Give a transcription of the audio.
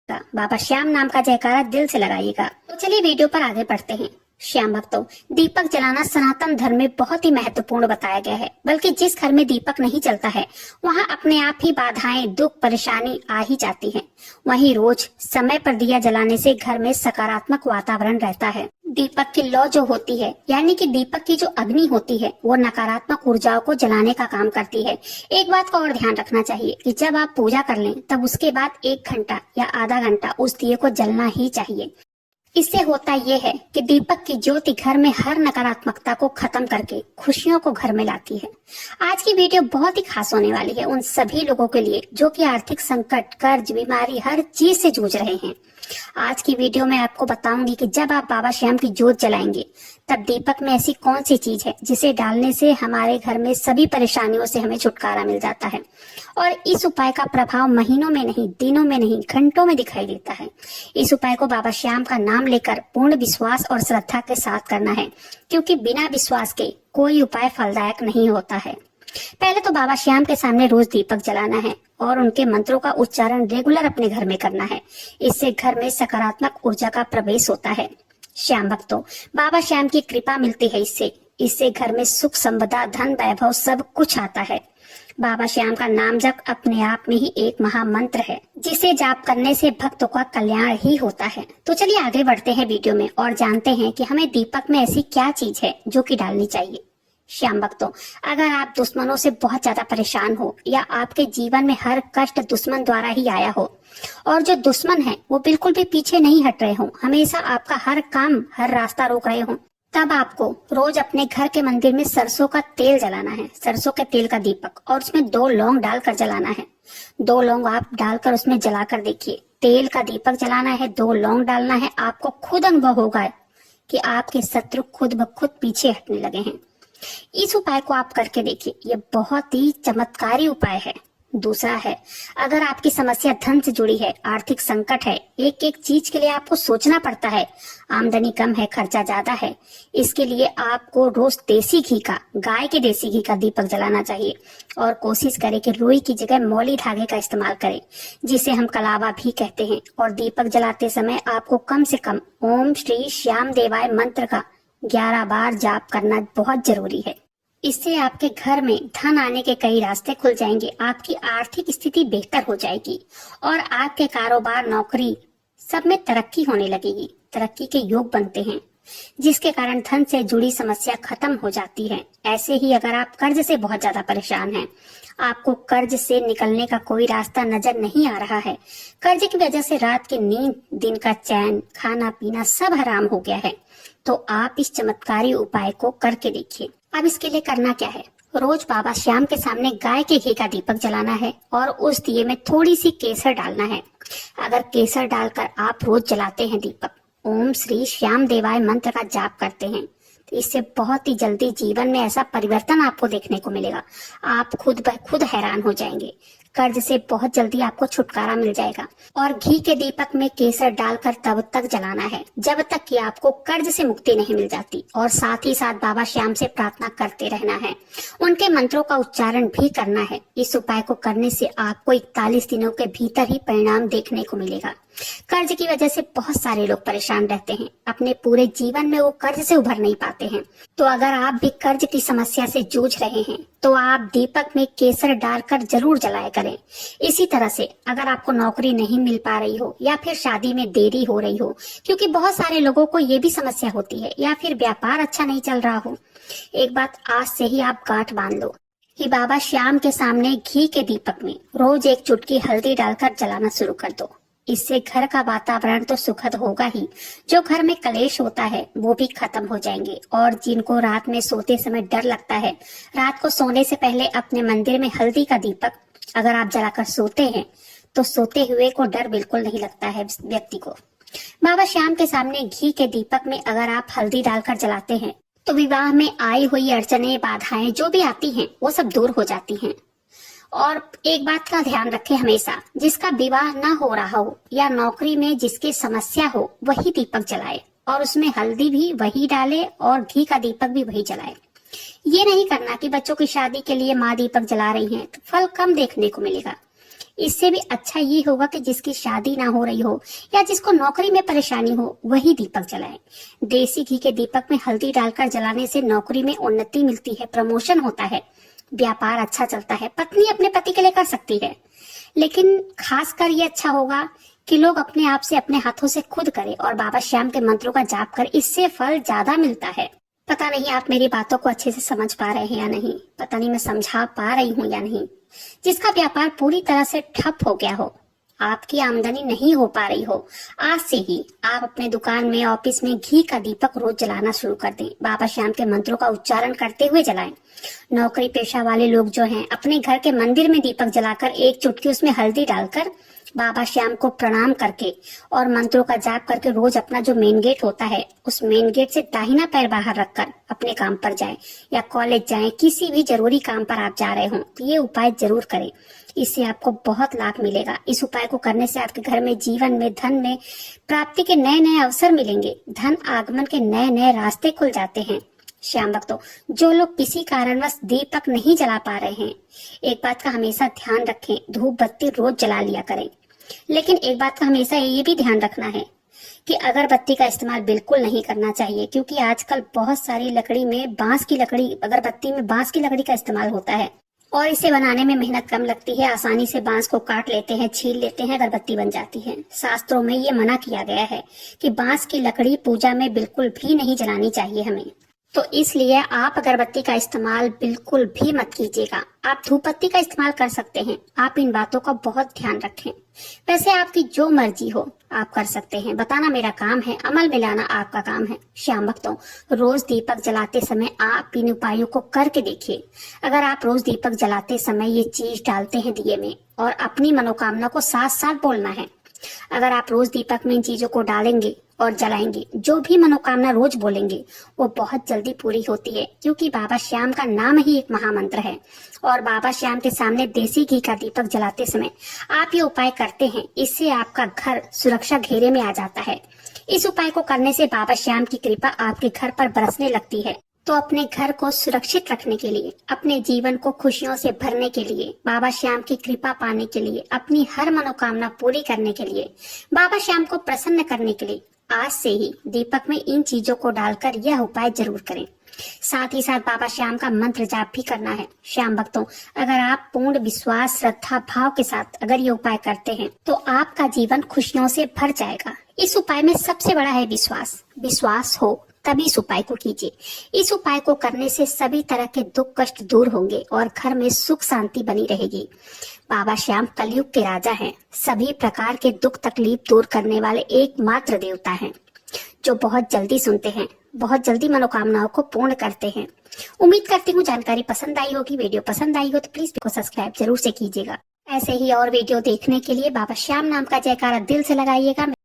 बाबा श्याम नाम का जयकारा दिल से लगाइएगा। तो चलिए वीडियो पर आगे बढ़ते हैं। श्याम भक्तों, दीपक जलाना सनातन धर्म में बहुत ही महत्वपूर्ण बताया गया है। बल्कि जिस घर में दीपक नहीं जलता है वहाँ अपने आप ही बाधाएं, दुख, परेशानी आ ही जाती हैं। वहीं रोज समय पर दिया जलाने से घर में सकारात्मक वातावरण रहता है। दीपक की लौ जो होती है, यानी कि दीपक की जो अग्नि होती है, वो नकारात्मक ऊर्जाओं को जलाने का काम करती है। एक बात का और ध्यान रखना चाहिए कि जब आप पूजा कर लें तब उसके बाद 1 घंटा या आधा घंटा उस दिए को जलना ही चाहिए। इससे होता यह है कि दीपक की ज्योति घर में हर नकारात्मकता को खत्म करके खुशियों को घर में लाती है। आज की वीडियो बहुत ही खास होने वाली है उन सभी लोगों के लिए जो कि आर्थिक संकट, कर्ज, बीमारी, हर चीज से जूझ रहे हैं। आज की वीडियो में आपको बताऊंगी कि जब आप बाबा श्याम की ज्योत जलाएंगे तब दीपक में ऐसी कौन सी चीज है जिसे डालने से हमारे घर में सभी परेशानियों से हमें छुटकारा मिल जाता है। और इस उपाय का प्रभाव महीनों में नहीं, दिनों में नहीं, घंटों में दिखाई देता है। इस उपाय को बाबा श्याम का नाम लेकर पूर्ण विश्वास और श्रद्धा के साथ करना है, क्योंकि बिना विश्वास के कोई उपाय फलदायक नहीं होता है। पहले तो बाबा श्याम के सामने रोज दीपक जलाना है और उनके मंत्रों का उच्चारण रेगुलर अपने घर में करना है। इससे घर में सकारात्मक ऊर्जा का प्रवेश होता है। श्याम भक्तों, बाबा श्याम की कृपा मिलती है इससे घर में सुख, संपदा, धन, वैभव सब कुछ आता है। बाबा श्याम का नाम जप अपने आप में ही एक महामंत्र है, जिसे जाप करने से भक्तों का कल्याण ही होता है। तो चलिए आगे बढ़ते हैं वीडियो में और जानते हैं कि हमें दीपक में ऐसी क्या चीज है जो कि डालनी चाहिए। श्याम भक्तों, अगर आप दुश्मनों से बहुत ज्यादा परेशान हो या आपके जीवन में हर कष्ट दुश्मन द्वारा ही आया हो और जो दुश्मन है वो बिल्कुल भी पीछे नहीं हट रहे हो, हमेशा आपका हर काम, हर रास्ता रोक रहे हो, तब आपको रोज अपने घर के मंदिर में सरसों का तेल जलाना है, सरसों के तेल का दीपक, और उसमें 2 लौंग डालकर जलाना है। 2 लौंग आप डालकर उसमें जलाकर देखिए। तेल का दीपक जलाना है, 2 लौंग डालना है। आपको खुद अनुभव होगा कि आपके शत्रु खुद ब खुद पीछे हटने लगे हैं। इस उपाय को आप करके देखिए, ये बहुत ही चमत्कारी उपाय है। दूसरा है, अगर आपकी समस्या धन से जुड़ी है, आर्थिक संकट है, एक एक चीज के लिए आपको सोचना पड़ता है, आमदनी कम है, खर्चा ज्यादा है, इसके लिए आपको रोज देसी घी का, गाय के देसी घी का दीपक जलाना चाहिए। और कोशिश करें कि रुई की जगह मौली धागे का इस्तेमाल करें, जिसे हम कलावा भी कहते हैं। और दीपक जलाते समय आपको कम से कम ओम श्री श्याम देवाय मंत्र का 11 बार जाप करना बहुत जरूरी है। इससे आपके घर में धन आने के कई रास्ते खुल जाएंगे, आपकी आर्थिक स्थिति बेहतर हो जाएगी और आपके कारोबार, नौकरी सब में तरक्की होने लगेगी। तरक्की के योग बनते हैं, जिसके कारण धन से जुड़ी समस्या खत्म हो जाती है। ऐसे ही अगर आप कर्ज से बहुत ज्यादा परेशान हैं, आपको कर्ज से निकलने का कोई रास्ता नजर नहीं आ रहा है, कर्ज की वजह से रात की नींद, दिन का चैन, खाना पीना सब हराम हो गया है, तो आप इस चमत्कारी उपाय को करके देखिए। अब इसके लिए करना क्या है, रोज बाबा श्याम के सामने गाय के घी का दीपक जलाना है और उस दिए में थोड़ी सी केसर डालना है। अगर केसर डालकर आप रोज जलाते हैं दीपक, ओम श्री श्याम देवाय मंत्र का जाप करते हैं, तो इससे बहुत ही जल्दी जीवन में ऐसा परिवर्तन आपको देखने को मिलेगा। आप खुद ब खुद हैरान हो जाएंगे। कर्ज से बहुत जल्दी आपको छुटकारा मिल जाएगा। और घी के दीपक में केसर डालकर तब तक जलाना है जब तक कि आपको कर्ज से मुक्ति नहीं मिल जाती। और साथ ही साथ बाबा श्याम से प्रार्थना करते रहना है, उनके मंत्रों का उच्चारण भी करना है। इस उपाय को करने से आपको 41 दिनों के भीतर ही परिणाम देखने को मिलेगा। कर्ज की वजह से बहुत सारे लोग परेशान रहते हैं, अपने पूरे जीवन में वो कर्ज से उभर नहीं पाते हैं। तो अगर आप भी कर्ज की समस्या से जूझ रहे हैं तो आप दीपक में केसर डालकर जरूर जलाया करें। इसी तरह से अगर आपको नौकरी नहीं मिल पा रही हो या फिर शादी में देरी हो रही हो, क्योंकि बहुत सारे लोगों को ये भी समस्या होती है, या फिर व्यापार अच्छा नहीं चल रहा हो, एक बात आज से ही आप गांठ बांध लो कि बाबा श्याम के सामने घी के दीपक में रोज 1 चुटकी हल्दी डालकर जलाना शुरू कर दो। इससे घर का वातावरण तो सुखद होगा ही, जो घर में कलेश होता है वो भी खत्म हो जाएंगे। और जिनको रात में सोते समय डर लगता है, रात को सोने से पहले अपने मंदिर में हल्दी का दीपक अगर आप जलाकर सोते हैं तो सोते हुए को डर बिल्कुल नहीं लगता है व्यक्ति को। बाबा श्याम के सामने घी के दीपक में अगर आप हल्दी डालकर जलाते हैं तो विवाह में आई हुई अड़चने, बाधाएं जो भी आती हैं वो सब दूर हो जाती हैं। और एक बात का ध्यान रखें हमेशा, जिसका विवाह ना हो रहा हो या नौकरी में जिसकी समस्या हो वही दीपक जलाए, और उसमें हल्दी भी वही डाले और घी का दीपक भी वही जलाए। ये नहीं करना कि बच्चों की शादी के लिए माँ दीपक जला रही हैं तो फल कम देखने को मिलेगा। इससे भी अच्छा ये होगा कि जिसकी शादी ना हो रही हो या जिसको नौकरी में परेशानी हो वही दीपक जलाए। देसी घी के दीपक में हल्दी डालकर जलाने से नौकरी में उन्नति मिलती है, प्रमोशन होता है, व्यापार अच्छा चलता है, पत्नी अपने पति के लिए कर सकती है। लेकिन खासकर ये अच्छा होगा कि लोग अपने आप से अपने हाथों से खुद करें और बाबा श्याम के मंत्रों का जाप कर, इससे फल ज्यादा मिलता है। पता नहीं आप मेरी बातों को अच्छे से समझ पा रहे हैं या नहीं, पता नहीं मैं समझा पा रही हूँ या नहीं। जिसका व्यापार पूरी तरह से ठप हो गया हो, आपकी आमदनी नहीं हो पा रही हो, आज से ही आप अपने दुकान में, ऑफिस में घी का दीपक रोज जलाना शुरू कर दें। बाबा श्याम के मंत्रों का उच्चारण करते हुए जलाएं। नौकरी पेशा वाले लोग जो हैं, अपने घर के मंदिर में दीपक जलाकर एक चुटकी उसमें हल्दी डालकर बाबा श्याम को प्रणाम करके और मंत्रों का जाप करके रोज अपना जो मेन गेट होता है, उस मेन गेट से दाहिना पैर बाहर रखकर अपने काम पर जाएं या कॉलेज जाएं, किसी भी जरूरी काम पर आप जा रहे हो तो ये उपाय जरूर करें। इससे आपको बहुत लाभ मिलेगा। इस उपाय को करने से आपके घर में, जीवन में, धन में प्राप्ति के नए नए अवसर मिलेंगे, धन आगमन के नए नए रास्ते खुल जाते हैं। श्याम भक्तों, जो लोग किसी कारणवश दीपक नहीं जला पा रहे हैं, एक बात का हमेशा ध्यान रखें, धूप बत्ती रोज जला लिया करें। लेकिन एक बात का हमेशा ये भी ध्यान रखना है कि अगरबत्ती का इस्तेमाल बिल्कुल नहीं करना चाहिए, क्योंकि आजकल बहुत सारी लकड़ी में बांस की लकड़ी, अगरबत्ती में बांस की लकड़ी का इस्तेमाल होता है और इसे बनाने में मेहनत कम लगती है। आसानी से बांस को काट लेते हैं, छील लेते हैं, अगरबत्ती बन जाती है। शास्त्रों में ये मना किया गया है कि बांस की लकड़ी पूजा में बिल्कुल भी नहीं जलानी चाहिए हमें। तो इसलिए आप अगरबत्ती का इस्तेमाल बिल्कुल भी मत कीजिएगा। आप धूपबत्ती का इस्तेमाल कर सकते हैं। आप इन बातों का बहुत ध्यान रखें। वैसे आपकी जो मर्जी हो आप कर सकते हैं। बताना मेरा काम है, अमल में लाना आपका काम है। श्याम भक्तों, रोज दीपक जलाते समय आप इन उपायों को करके देखिए। अगर आप रोज दीपक जलाते समय ये चीज डालते हैं दिए में और अपनी मनोकामना को साथ साथ बोलना है, अगर आप रोज दीपक में इन चीजों को डालेंगे और जलाएंगे, जो भी मनोकामना रोज बोलेंगे वो बहुत जल्दी पूरी होती है, क्योंकि बाबा श्याम का नाम ही एक महामंत्र है। और बाबा श्याम के सामने देसी घी का दीपक जलाते समय आप ये उपाय करते हैं, इससे आपका घर सुरक्षा घेरे में आ जाता है। इस उपाय को करने से बाबा श्याम की कृपा आपके घर पर बरसने लगती है। तो अपने घर को सुरक्षित रखने के लिए, अपने जीवन को खुशियों से भरने के लिए, बाबा श्याम की कृपा पाने के लिए, अपनी हर मनोकामना पूरी करने के लिए, बाबा श्याम को प्रसन्न करने के लिए आज से ही दीपक में इन चीजों को डालकर यह उपाय जरूर करें। साथ ही साथ बाबा श्याम का मंत्र जाप भी करना है। श्याम भक्तों, अगर आप पूर्ण विश्वास, श्रद्धा, भाव के साथ अगर ये उपाय करते हैं तो आपका जीवन खुशियों से भर जाएगा। इस उपाय में सबसे बड़ा है विश्वास। विश्वास हो तभी इस उपाय को कीजिए। इस उपाय को करने से सभी तरह के दुख कष्ट दूर होंगे और घर में सुख शांति बनी रहेगी। बाबा श्याम कलयुग के राजा हैं। सभी प्रकार के दुख तकलीफ दूर करने वाले एकमात्र देवता हैं, जो बहुत जल्दी सुनते हैं, बहुत जल्दी मनोकामनाओं को पूर्ण करते हैं। उम्मीद करती हूँ जानकारी पसंद आई होगी। वीडियो पसंद आई हो तो प्लीज को सब्सक्राइब जरूर से कीजिएगा। ऐसे ही और वीडियो देखने के लिए बाबा श्याम नाम का जयकारा दिल से लगाइएगा।